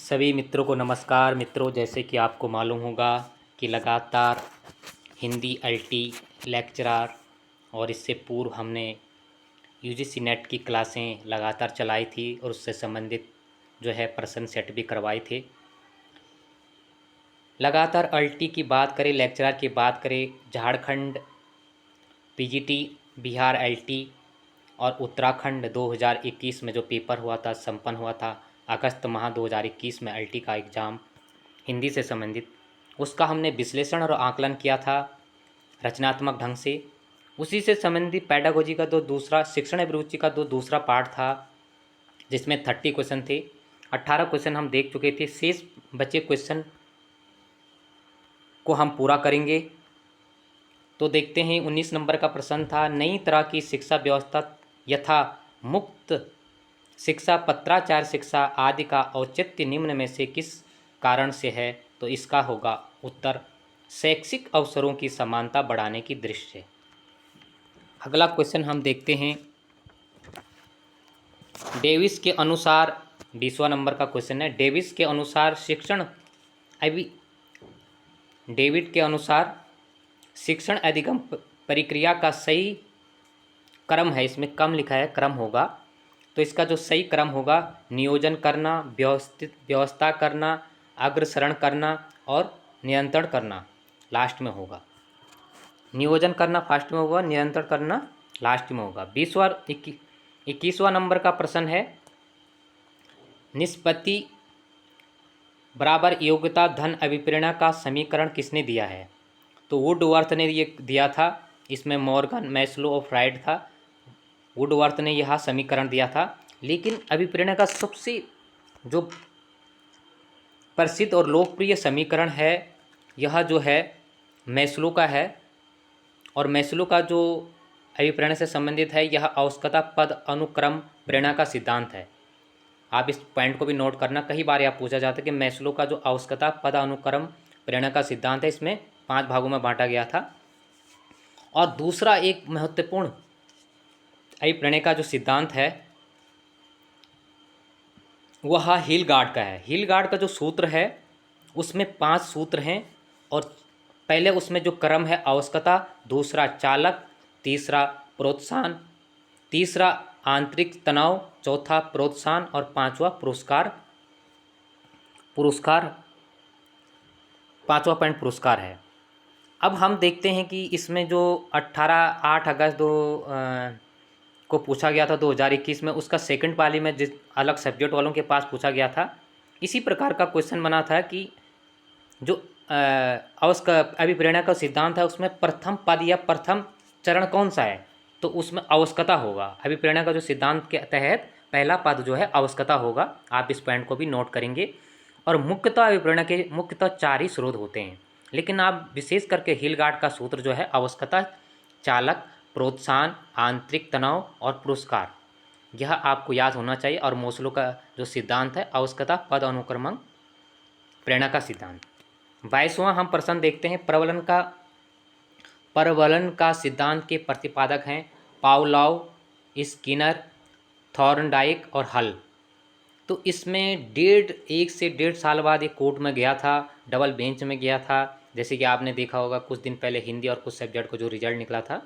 सभी मित्रों को नमस्कार। मित्रों, जैसे कि आपको मालूम होगा कि लगातार हिंदी एलटी लेक्चरर और इससे पूर्व हमने यूजीसी नेट की क्लासें लगातार चलाई थी और उससे संबंधित जो है प्रश्न सेट भी करवाए थे। लगातार एलटी की बात करें, लेक्चरर की बात करें, झारखंड पीजीटी, बिहार एलटी और उत्तराखंड 2021 में जो पेपर हुआ था, संपन्न हुआ था अगस्त माह 2021 में एलटी का एग्ज़ाम हिंदी से संबंधित, उसका हमने विश्लेषण और आकलन किया था रचनात्मक ढंग से। उसी से संबंधित पैडागोजी का दूसरा शिक्षण अभिरुचि का दूसरा पार्ट था, जिसमें 30 क्वेश्चन थे। 18 क्वेश्चन हम देख चुके थे। शेष बचे क्वेश्चन को हम पूरा करेंगे। तो देखते हैं, 19 नंबर का प्रश्न था, नई तरह की शिक्षा व्यवस्था यथा मुक्त शिक्षा, पत्राचार शिक्षा आदि का औचित्य निम्न में से किस कारण से है? तो इसका होगा उत्तर शैक्षिक अवसरों की समानता बढ़ाने की दृष्टि से। अगला क्वेश्चन हम देखते हैं, डेविस के अनुसार 20वां नंबर का क्वेश्चन है, डेविस के अनुसार डेविड के अनुसार शिक्षण अधिगम प्रक्रिया का सही क्रम है, इसमें कम लिखा है, क्रम होगा, तो इसका जो सही क्रम होगा, नियोजन करना, व्यवस्था करना, अग्रसरण करना और नियंत्रण करना लास्ट में होगा। नियोजन करना फर्स्ट में होगा, नियंत्रण करना लास्ट में होगा। 21वां नंबर का प्रश्न है, निष्पत्ति बराबर योग्यता धन अभिप्रेरणा का समीकरण किसने दिया है? तो वुडवर्थ ने ये दिया था। इसमें मॉर्गन, मैस्लो और फ्राइड था। वुडवर्थ ने यह समीकरण दिया था। लेकिन अभिप्रेरणा का सबसे जो प्रसिद्ध और लोकप्रिय समीकरण है, यह जो है मैस्लो का है। और मैस्लो का जो अभिप्रेरणा से संबंधित है, यह आवश्यकता पद अनुक्रम प्रेरणा का सिद्धांत है। आप इस पॉइंट को भी नोट करना, कई बार यह पूछा जाता है कि मैस्लो का जो आवश्यकता पद अनुक्रम प्रेरणा का सिद्धांत है, इसमें 5 भागों में बांटा गया था। और दूसरा एक महत्वपूर्ण अभिप्रेरणा का जो सिद्धांत है, वह हिलगार्ड का है। हिलगार्ड का जो सूत्र है, उसमें 5 सूत्र हैं। और पहले उसमें जो क्रम है, आवश्यकता, दूसरा चालक, तीसरा प्रोत्साहन, तीसरा आंतरिक तनाव, चौथा प्रोत्साहन और पांचवा पांचवा पॉइंट पुरस्कार है। अब हम देखते हैं कि इसमें जो 8 अगस्त को पूछा गया था 2021 में, उसका सेकंड पाली में जिस अलग सब्जेक्ट वालों के पास पूछा गया था, इसी प्रकार का क्वेश्चन बना था कि जो अभिप्रेरणा का सिद्धांत है, उसमें प्रथम पद या प्रथम चरण कौन सा है? तो उसमें आवश्यकता होगा। अभिप्रेरणा का जो सिद्धांत के तहत पहला पद जो है आवश्यकता होगा। आप इस पॉइंट को भी नोट करेंगे। और मुख्यतः अभिप्रेरणा के मुख्यतः 4 ही स्रोत होते हैं, लेकिन आप विशेष करके हिलगार्ड का सूत्र जो है आवश्यकता, चालक, प्रोत्साहन, आंतरिक तनाव और पुरस्कार, यह आपको याद होना चाहिए। और मैस्लो का जो सिद्धांत है, आवश्यकता पद अनुक्रमण प्रेरणा का सिद्धांत। 22वां हम प्रश्न देखते हैं, परवलन का सिद्धांत के प्रतिपादक हैं पावलोव, स्किनर, थॉर्नडाइक और हल। तो इसमें 1 से 1.5 साल बाद एक कोर्ट में गया था, डबल बेंच में गया था। जैसे कि आपने देखा होगा कुछ दिन पहले हिंदी और कुछ सब्जेक्ट को जो रिजल्ट निकला था,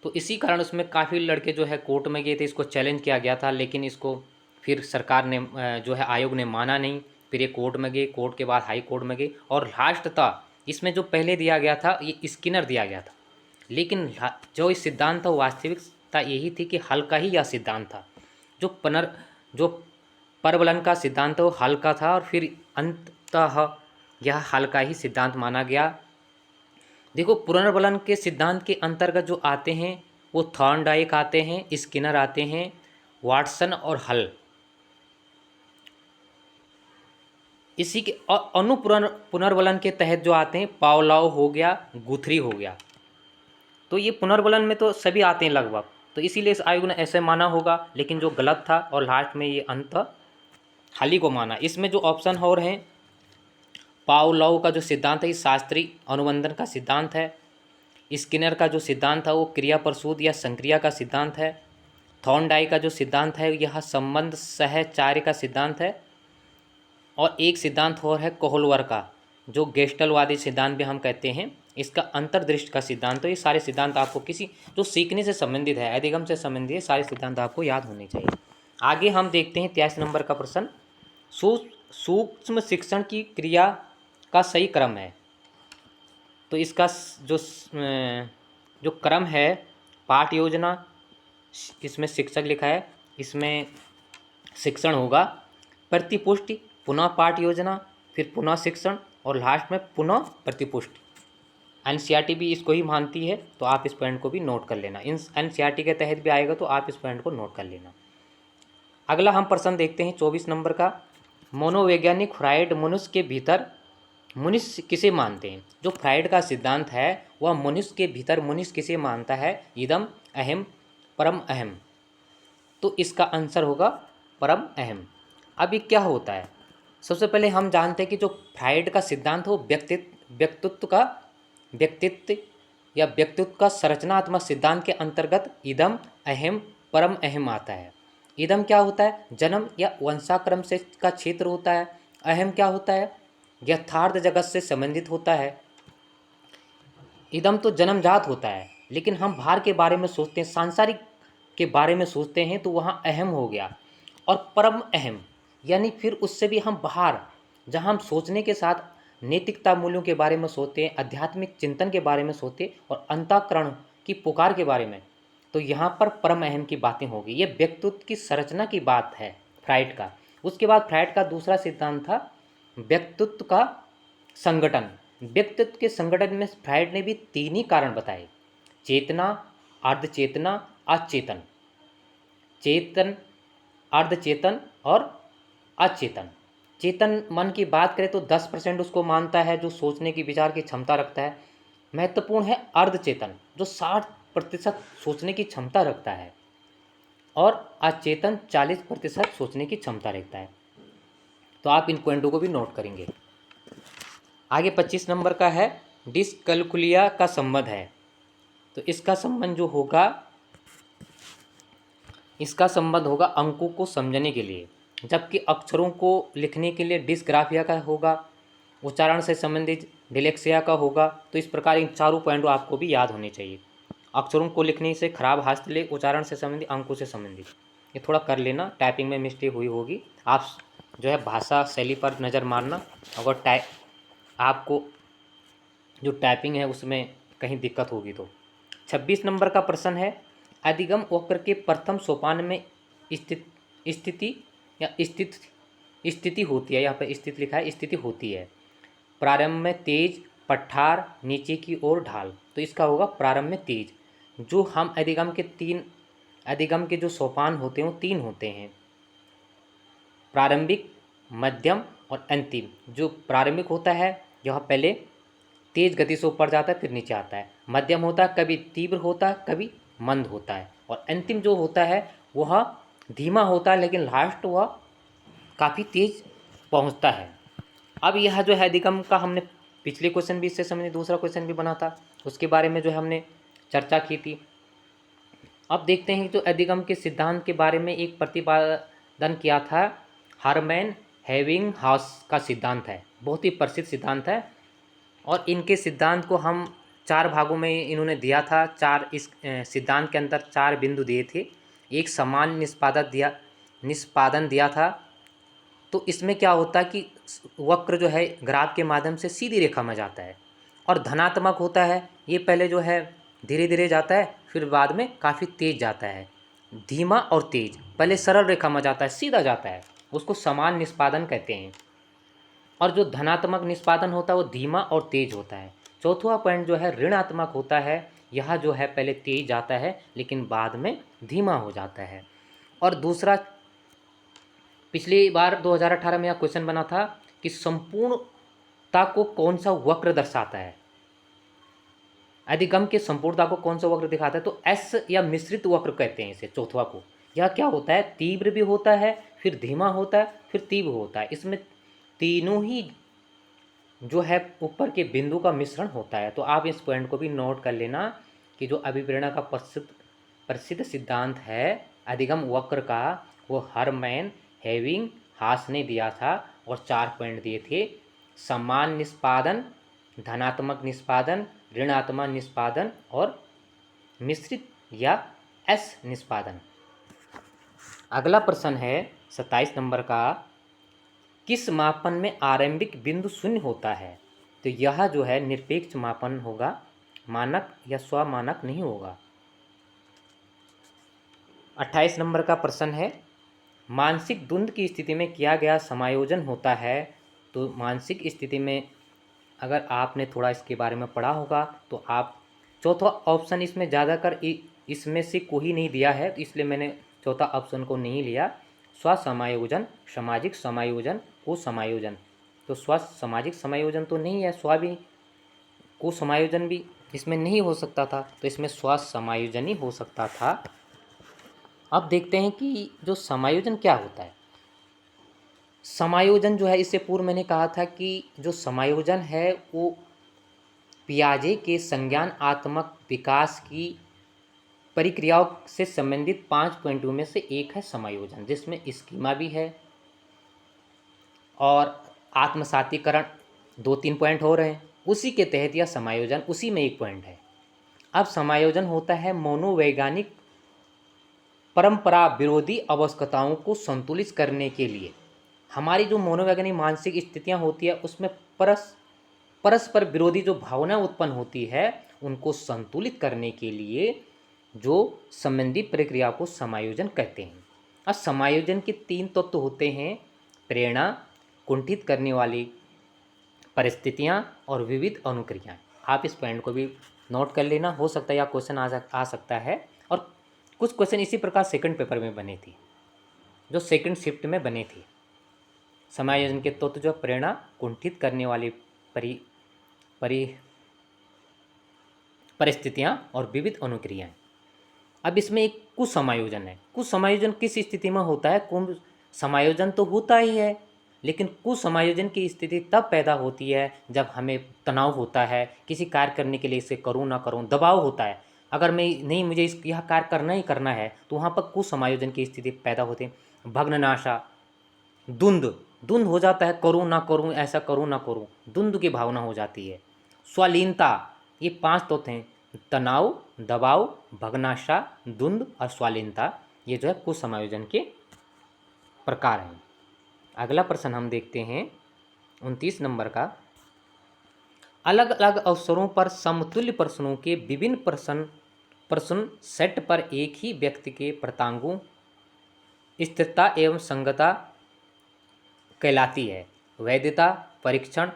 तो इसी कारण उसमें काफ़ी लड़के जो है कोर्ट में गए थे, इसको चैलेंज किया गया था। लेकिन इसको फिर सरकार ने जो है आयोग ने माना नहीं। फिर ये कोर्ट में गए, कोर्ट के बाद हाई कोर्ट में गए, और लास्ट था इसमें जो पहले दिया गया था, ये स्किनर दिया गया था। लेकिन जो इस सिद्धांत था, वास्तविकता यही थी कि हल का ही यह सिद्धांत था। जो परवलन का सिद्धांत वो हल का था, और फिर अंततः यह हल का ही सिद्धांत माना गया। देखो, पुनर्बलन के सिद्धांत के अंतर्गत जो आते हैं वो थॉर्नडाइक आते हैं, स्किनर आते हैं, वाटसन और हल। इसी के पुनर्बलन के तहत जो आते हैं, पावलोव हो गया, गुथरी हो गया। तो ये पुनर्बलन में तो सभी आते हैं लगभग, तो इसीलिए इस आयोग ने ऐसे माना होगा। लेकिन जो गलत था, और लास्ट में ये अंत हल ही को माना। इसमें जो ऑप्शन और हैं, पावलोव का जो सिद्धांत है, ये शास्त्रीय अनुबंधन का सिद्धांत है। स्किनर का जो सिद्धांत है, वो क्रिया प्रसूत या संक्रिया का सिद्धांत है। थॉर्नडाइक का जो सिद्धांत है, यह संबंध सहचार्य का सिद्धांत है। और एक सिद्धांत और है कोहलवर का, जो गेस्टलवादी सिद्धांत भी हम कहते हैं। इसका अंतर्दृष्टि का सिद्धांत। तो ये सारे सिद्धांत आपको किसी जो सीखने से संबंधित है, अधिगम से संबंधित है, सारे सिद्धांत आपको याद होने चाहिए। आगे हम देखते हैं 83 नंबर का प्रश्न। सूक्ष्म शिक्षण की क्रिया का सही क्रम है। तो इसका जो क्रम है, पाठ योजना, इसमें शिक्षक लिखा है, इसमें शिक्षण होगा, प्रतिपुष्टि, पुनः पाठ योजना, फिर पुनः शिक्षण और लास्ट में पुनः प्रतिपुष्टि। एनसीईआरटी भी इसको ही मानती है, तो आप इस पॉइंट को भी नोट कर लेना। इन एनसीईआरटी के तहत भी आएगा, तो आप इस पॉइंट को नोट कर लेना। अगला हम प्रश्न देखते हैं 24 नंबर का। मनोवैज्ञानिक फ्राइड मनुष्य के भीतर मनुष्य किसे मानते हैं? जो फ्राइड का सिद्धांत है वह मनुष्य के भीतर मनुष्य किसे मानता है? इदम, अहम, परम अहम। तो इसका आंसर होगा परम अहम। अब ये क्या होता है? सबसे पहले हम जानते हैं कि जो फ्राइड का सिद्धांत हो व्यक्तित्व या व्यक्तित्व का संरचनात्मक सिद्धांत के अंतर्गत इदम, अहम, परम अहम आता है। इदम क्या होता है? जन्म या वंशाक्रम से का क्षेत्र होता है। अहम क्या होता है? यथार्थ जगत से संबंधित होता है। इदम तो जन्मजात होता है, लेकिन हम बाहर के बारे में सोचते हैं, सांसारिक के बारे में सोचते हैं, तो वहाँ अहम हो गया। और परम अहम यानी फिर उससे भी हम बाहर, जहाँ हम सोचने के साथ नैतिकता मूल्यों के बारे में सोचते हैं, आध्यात्मिक चिंतन के बारे में सोचते हैं और अंतःकरण की पुकार के बारे में, तो यहाँ पर परम अहम की बातें होगी। ये व्यक्तित्व की संरचना की बात है फ्राइड का। उसके बाद फ्राइड का दूसरा सिद्धांत था व्यक्तित्व का संगठन। व्यक्तित्व के संगठन में फ्राइड ने भी 3 ही कारण बताए: चेतना, अर्धचेतना, अचेतन। चेतन, अर्धचेतन और अचेतन। चेतन मन की बात करें तो 10% उसको मानता है, जो सोचने की विचार की क्षमता रखता है। महत्वपूर्ण है अर्धचेतन, जो 60% सोचने की क्षमता रखता है, और अचेतन 40% सोचने की क्षमता रखता है। तो आप इन पॉइंटों को भी नोट करेंगे। आगे 25 नंबर का है, डिस्कैलकुलिया का संबंध है। तो इसका संबंध जो होगा, इसका संबंध होगा अंकों को समझने के लिए, जबकि अक्षरों को लिखने के लिए डिस्ग्राफिया का होगा। उच्चारण से संबंधित डिलेक्सिया का होगा। तो इस प्रकार इन चारों पॉइंटों आपको भी याद होने चाहिए। अक्षरों को लिखने से खराब हस्तलेख, उच्चारण से संबंधित, अंकों से संबंधित, ये थोड़ा कर लेना। टाइपिंग में मिस्टेक हुई होगी, आप जो है भाषा शैली पर नज़र मारना। अगर आपको जो टाइपिंग है उसमें कहीं दिक्कत होगी तो। 26 नंबर का प्रश्न है, अधिगम वक्र के प्रथम सोपान में स्थिति या स्थिति होती है। यहाँ पर स्थिति लिखा है, स्थिति होती है। प्रारंभ में तेज, पठार, नीचे की ओर ढाल। तो इसका होगा प्रारंभ में तेज। जो हम अधिगम के जो सोपान होते हैं वो 3 होते हैं: प्रारंभिक, मध्यम और अंतिम। जो प्रारंभिक होता है यह पहले तेज गति से ऊपर जाता है, फिर नीचे आता है। मध्यम होता है, कभी तीव्र होता है, कभी मंद होता है। और अंतिम जो होता है वह धीमा होता है, लेकिन लास्ट वह काफ़ी तेज पहुंचता है। अब यह जो है अधिगम का, हमने पिछले क्वेश्चन भी इससे संबंधित दूसरा क्वेश्चन भी बना था, उसके बारे में जो है हमने चर्चा की थी। अब देखते हैं जो अधिगम के सिद्धांत के बारे में एक प्रतिपादन किया था, हरमैन एबिंगहाउस का सिद्धांत है। बहुत ही प्रसिद्ध सिद्धांत है, और इनके सिद्धांत को हम 4 भागों में इन्होंने दिया था। इस सिद्धांत के अंदर 4 बिंदु दिए थे। एक समान निष्पादन दिया था। तो इसमें क्या होता है कि वक्र जो है ग्राफ के माध्यम से सीधी रेखा में जाता है, और धनात्मक होता है। ये पहले जो है धीरे धीरे जाता है, फिर बाद में काफ़ी तेज जाता है। धीमा और तेज, पहले सरल रेखा में जाता है, सीधा जाता है, उसको समान निष्पादन कहते हैं। और जो धनात्मक निष्पादन होता है वो धीमा और तेज होता है। चौथा पॉइंट जो है ऋणात्मक होता है। यह जो है पहले तेज जाता है, लेकिन बाद में धीमा हो जाता है। और दूसरा, पिछली बार 2018 में यह क्वेश्चन बना था कि संपूर्णता को कौन सा वक्र दर्शाता है, अधिगम के संपूर्णता को कौन सा वक्र दिखाता है? तो एस या मिश्रित वक्र कहते हैं इसे, चौथा को। यह क्या होता है? तीव्र भी होता है, फिर धीमा होता है, फिर तीव्र होता है। इसमें तीनों ही जो है ऊपर के बिंदु का मिश्रण होता है। तो आप इस पॉइंट को भी नोट कर लेना कि जो अभिप्रेरणा का प्रसिद्ध सिद्धांत है अधिगम वक्र का, वो हरमैन हास ने दिया था और 4 पॉइंट दिए थे। समान निष्पादन, धनात्मक निष्पादन, ऋणात्मक निष्पादन और मिश्रित या एस निष्पादन। अगला प्रश्न है 27 नंबर का, किस मापन में आरंभिक बिंदु शून्य होता है? तो यह जो है निरपेक्ष मापन होगा, मानक या स्वमानक नहीं होगा। 28 नंबर का प्रश्न है, मानसिक द्वंद्व की स्थिति में किया गया समायोजन होता है। तो मानसिक स्थिति में अगर आपने थोड़ा इसके बारे में पढ़ा होगा तो आप चौथा ऑप्शन इसमें ज़्यादातर इसमें से कोई नहीं दिया है, तो इसलिए मैंने चौथा ऑप्शन को नहीं लिया। स्वसमायोजन, सामाजिक समायोजन, को समायोजन। तो स्व सामाजिक समायोजन तो नहीं है, स्व भी, को समायोजन भी इसमें नहीं हो सकता था, तो इसमें स्व समायोजन ही हो सकता था। अब देखते हैं कि जो समायोजन क्या होता है। समायोजन जो है, इससे पूर्व मैंने कहा था कि जो समायोजन है वो पियाजे के संज्ञानात्मक विकास की प्रक्रियाओं से संबंधित 5 पॉइंटों में से एक है समायोजन, जिसमें स्कीमा भी है और आत्मसातीकरण 2-3 पॉइंट हो रहे हैं। उसी के तहत यह समायोजन, उसी में 1 पॉइंट है। अब समायोजन होता है मनोवैज्ञानिक परंपरा विरोधी आवश्यकताओं को संतुलित करने के लिए। हमारी जो मनोवैज्ञानिक मानसिक स्थितियां होती है उसमें परस्पर विरोधी जो भावना उत्पन्न होती है उनको संतुलित करने के लिए जो संबंधित प्रक्रिया को समायोजन कहते हैं। अब समायोजन के 3 तत्व होते हैं, प्रेरणा, कुंठित करने वाली परिस्थितियां और विविध अनुक्रियाएं। आप इस पॉइंट को भी नोट कर लेना, हो सकता है या क्वेश्चन आ सकता है। और कुछ क्वेश्चन इसी प्रकार सेकंड पेपर में बने थे, जो सेकंड शिफ्ट में बने थे। समायोजन के तत्व जो प्रेरणा, कुंठित करने वाली परिस्थितियां और विविध अनुक्रियाएं। अब इसमें एक कुसमायोजन है। कुसमायोजन किस स्थिति में होता है? कुंभ समायोजन तो होता ही है, लेकिन कुसमायोजन की स्थिति तब पैदा होती है जब हमें तनाव होता है, किसी कार्य करने के लिए इसे करूं ना करूं, दबाव होता है। अगर मैं नहीं, मुझे यह कार्य करना ही करना है, तो वहाँ पर कुसमायोजन की स्थिति पैदा होती है। भग्ननाशा, द्वंद्व हो जाता है, करूं ना करूं, ऐसा करूं ना करूं, द्वंद्व की भावना हो जाती है। स्वलीनता, ये 5 तत्व हैं, तनाव, दबाव, भग्नाशा, द्वंद्व और स्वालीनता। ये जो है कुसमायोजन के प्रकार हैं। अगला प्रश्न हम देखते हैं 29 नंबर का, अलग अलग अवसरों पर समतुल्य प्रश्नों के विभिन्न प्रश्न सेट पर एक ही व्यक्ति के प्रतांगों स्थिरता एवं संगता कहलाती है। वैधता, परीक्षण,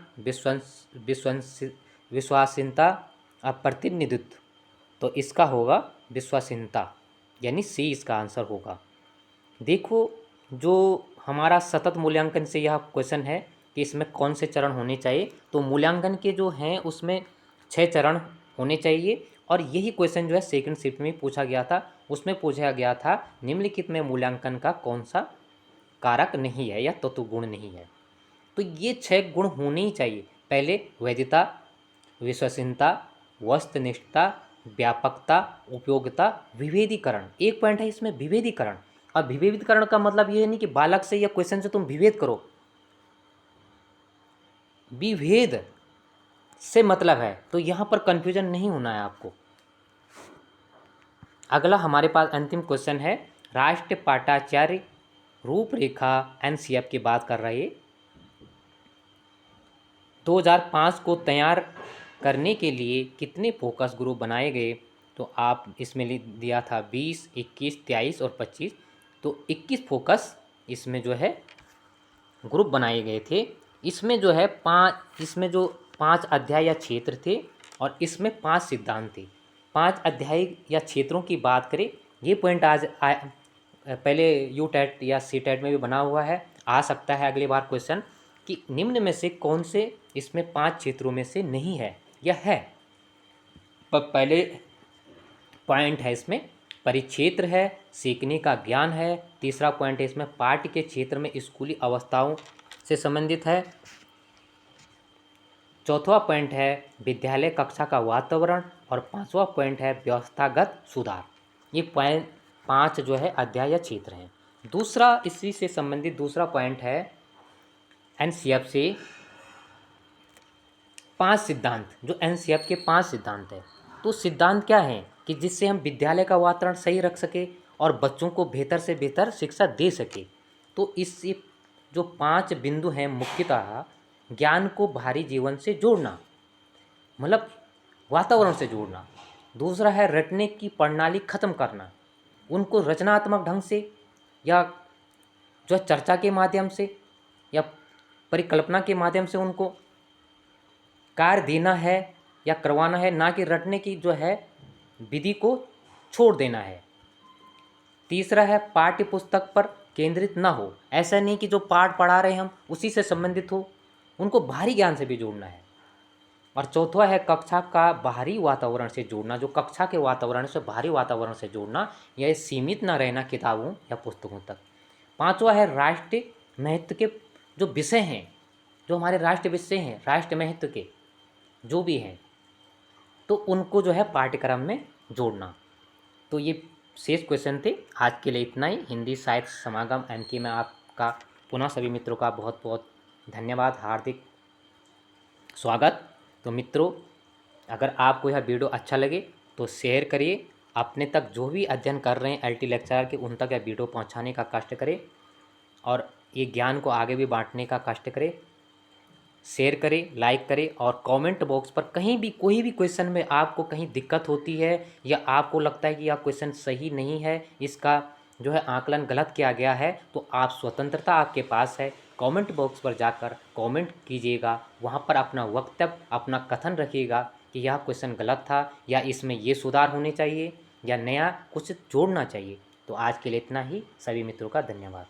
विश्वसनीयता और प्रतिनिधित्व। तो इसका होगा विश्वसनीयता, यानी सी इसका आंसर होगा। देखो, जो हमारा सतत मूल्यांकन से यह क्वेश्चन है कि इसमें कौन से चरण होने चाहिए, तो मूल्यांकन के जो हैं उसमें 6 चरण होने चाहिए। और यही क्वेश्चन जो है सेकंड शिफ्ट में पूछा गया था। उसमें पूछा गया था निम्नलिखित में मूल्यांकन का कौन सा कारक नहीं है या तत्व गुण नहीं है। तो ये 6 गुण होने ही चाहिए। पहले वैधता, विश्वसनीयता, वस्तुनिष्ठता, व्यापकता, उपयोगिता, विभेदीकरण। 1 पॉइंट है इसमें विभेदीकरण। अब विभेदीकरण का मतलब ये नहीं कि बालक से या क्वेश्चन से तुम विभेद करो, विभेद से मतलब है, तो यहाँ पर कंफ्यूजन नहीं होना है आपको। अगला हमारे पास अंतिम क्वेश्चन है, राष्ट्रीय पाठाचार्य रूपरेखा एनसीएफ की बात कर रही है। 2005 को तैयार करने के लिए कितने फोकस ग्रुप बनाए गए? तो आप इसमें दिया था 20, 21, 23 और 25। तो 21 फोकस इसमें जो है ग्रुप बनाए गए थे। इसमें जो है 5 अध्याय या क्षेत्र थे और इसमें 5 सिद्धांत थे। 5 अध्याय या क्षेत्रों की बात करें, ये पॉइंट आज पहले यू टेट या सी टेट में भी बना हुआ है, आ सकता है अगली बार क्वेश्चन कि निम्न में से कौन से इसमें 5 क्षेत्रों में से नहीं है या है। पहले पॉइंट है इसमें परिक्षेत्र है, सीखने का ज्ञान है। तीसरा पॉइंट है इसमें पाठ्य के क्षेत्र में स्कूली अवस्थाओं से संबंधित है। चौथा पॉइंट है विद्यालय कक्षा का वातावरण और 5वां पॉइंट है व्यवस्थागत सुधार। ये पॉइंट 5 जो है अध्याय या क्षेत्र हैं। दूसरा इसी से संबंधित दूसरा पॉइंट है एनसीएफ से 5 सिद्धांत, जो एनसीएफ के 5 सिद्धांत है। तो सिद्धांत क्या है कि जिससे हम विद्यालय का वातावरण सही रख सके और बच्चों को बेहतर से बेहतर शिक्षा दे सके। तो इससे जो 5 बिंदु हैं, मुख्यतः ज्ञान को बाहरी जीवन से जोड़ना, मतलब वातावरण से जोड़ना। दूसरा है रटने की प्रणाली खत्म करना, उनको रचनात्मक ढंग से या जो चर्चा के माध्यम से या परिकल्पना के माध्यम से उनको कार्य देना है या करवाना है, ना कि रटने की जो है विधि को छोड़ देना है। तीसरा है पाठ्य पुस्तक पर केंद्रित ना हो, ऐसा नहीं कि जो पाठ पढ़ा रहे हैं हम उसी से संबंधित हो, उनको बाहरी ज्ञान से भी जोड़ना है। और चौथा है कक्षा का बाहरी वातावरण से जोड़ना, जो कक्षा के वातावरण से बाहरी वातावरण से जोड़ना, यह सीमित ना रहना किताबों या पुस्तकों तक। पांचवा है राष्ट्रीय महत्व के जो विषय हैं, जो हमारे राष्ट्रीय विषय हैं, राष्ट्रीय महत्व के जो भी हैं, तो उनको जो है पाठ्यक्रम में जोड़ना। तो ये शेष क्वेश्चन थे। आज के लिए इतना ही। हिंदी साहित्य समागम एमके में आपका पुनः सभी मित्रों का बहुत बहुत धन्यवाद, हार्दिक स्वागत। तो मित्रों, अगर आपको यह वीडियो अच्छा लगे तो शेयर करिए, अपने तक जो भी अध्ययन कर रहे हैं एलटी लेक्चरर के, उन तक यह वीडियो पहुंचाने का कष्ट करें और ये ज्ञान को आगे भी बांटने का कष्ट करें। शेयर करें, लाइक करें और कमेंट बॉक्स पर कहीं भी कोई भी क्वेश्चन में आपको कहीं दिक्कत होती है या आपको लगता है कि यह क्वेश्चन सही नहीं है, इसका जो है आकलन गलत किया गया है, तो आप स्वतंत्रता आपके पास है। कमेंट बॉक्स पर जाकर कमेंट कीजिएगा, वहाँ पर अपना वक्तव्य, अपना कथन रखिएगा कि यह क्वेश्चन गलत था या इसमें ये सुधार होने चाहिए या नया कुछ जोड़ना चाहिए। तो आज के लिए इतना ही। सभी मित्रों का धन्यवाद।